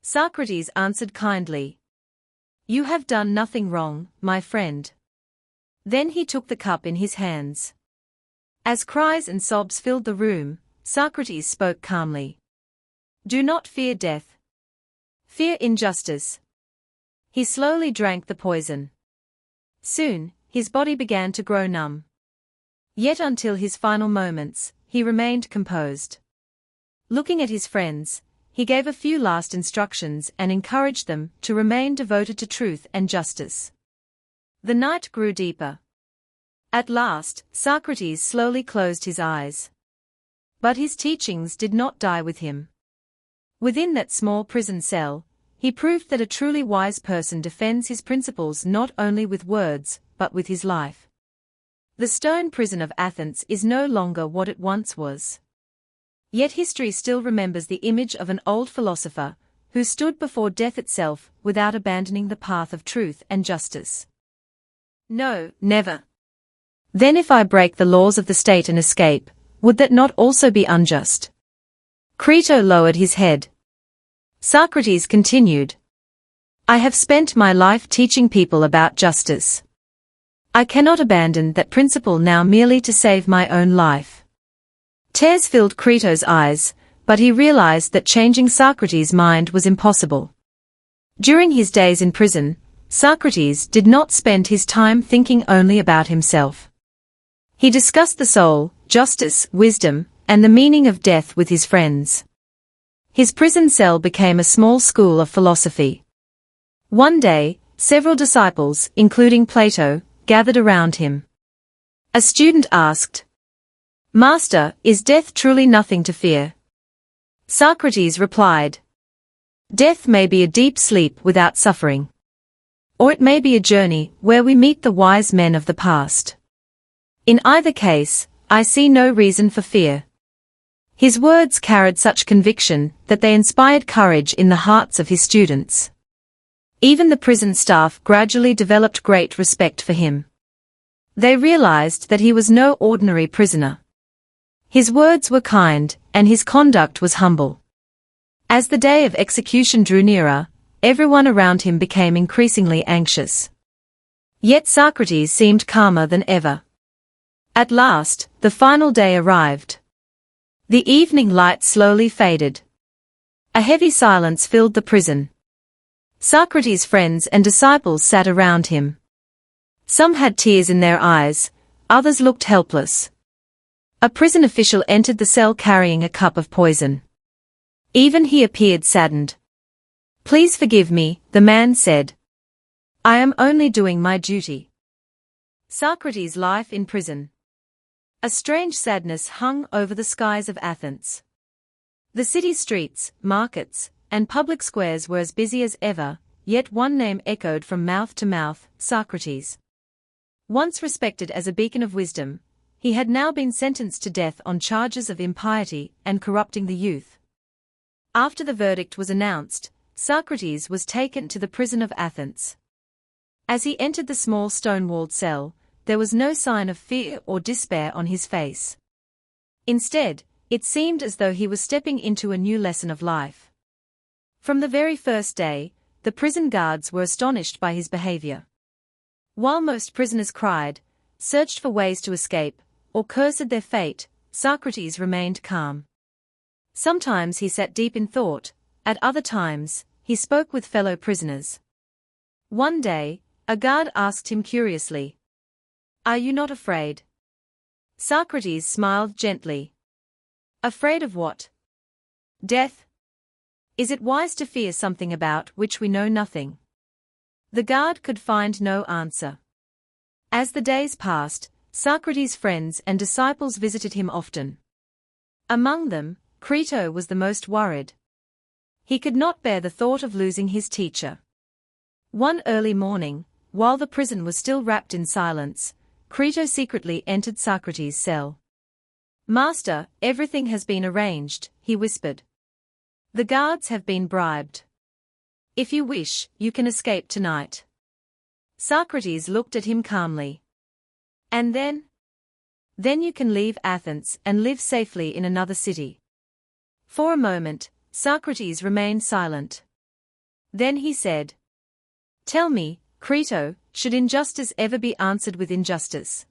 Socrates answered kindly. You have done nothing wrong, my friend. Then he took the cup in his hands. As cries and sobs filled the room, Socrates spoke calmly. Do not fear death. Fear injustice. He slowly drank the poison. Soon, his body began to grow numb. Yet until his final moments, he remained composed. Looking at his friends, he gave a few last instructions and encouraged them to remain devoted to truth and justice. The night grew deeper. At last, Socrates slowly closed his eyes. But his teachings did not die with him. Within that small prison cell, he proved that a truly wise person defends his principles not only with words, but with his life. The stone prison of Athens is no longer what it once was. Yet history still remembers the image of an old philosopher, who stood before death itself without abandoning the path of truth and justice. No, never. Then if I break the laws of the state and escape, would that not also be unjust? Crito lowered his head. Socrates continued. I have spent my life teaching people about justice. I cannot abandon that principle now merely to save my own life. Tears filled Crito's eyes, but he realized that changing Socrates' mind was impossible. During his days in prison, Socrates did not spend his time thinking only about himself. He discussed the soul, justice, wisdom, and the meaning of death with his friends. His prison cell became a small school of philosophy. One day, several disciples, including Plato, gathered around him. A student asked, Master, is death truly nothing to fear? Socrates replied, Death may be a deep sleep without suffering. Or it may be a journey where we meet the wise men of the past. In either case, I see no reason for fear. His words carried such conviction that they inspired courage in the hearts of his students. Even the prison staff gradually developed great respect for him. They realized that he was no ordinary prisoner. His words were kind, and his conduct was humble. As the day of execution drew nearer, everyone around him became increasingly anxious. Yet Socrates seemed calmer than ever. At last, the final day arrived. The evening light slowly faded. A heavy silence filled the prison. Socrates' friends and disciples sat around him. Some had tears in their eyes, others looked helpless. A prison official entered the cell carrying a cup of poison. Even he appeared saddened. Please forgive me, the man said. I am only doing my duty. Socrates' life in prison. A strange sadness hung over the skies of Athens. The city streets, markets, and public squares were as busy as ever, yet one name echoed from mouth to mouth, Socrates. Once respected as a beacon of wisdom, he had now been sentenced to death on charges of impiety and corrupting the youth. After the verdict was announced, Socrates was taken to the prison of Athens. As he entered the small stone-walled cell, there was no sign of fear or despair on his face. Instead, it seemed as though he was stepping into a new lesson of life. From the very first day, the prison guards were astonished by his behavior. While most prisoners cried, searched for ways to escape, or cursed their fate, Socrates remained calm. Sometimes he sat deep in thought, at other times, he spoke with fellow prisoners. One day, a guard asked him curiously, Are you not afraid? Socrates smiled gently. Afraid of what? Death? Is it wise to fear something about which we know nothing? The guard could find no answer. As the days passed, Socrates' friends and disciples visited him often. Among them, Crito was the most worried. He could not bear the thought of losing his teacher. One early morning, while the prison was still wrapped in silence, Crito secretly entered Socrates' cell. Master, everything has been arranged, he whispered. The guards have been bribed. If you wish, you can escape tonight. Socrates looked at him calmly. And then? Then you can leave Athens and live safely in another city. For a moment, Socrates remained silent. Then he said, "Tell me, Crito, should injustice ever be answered with injustice?"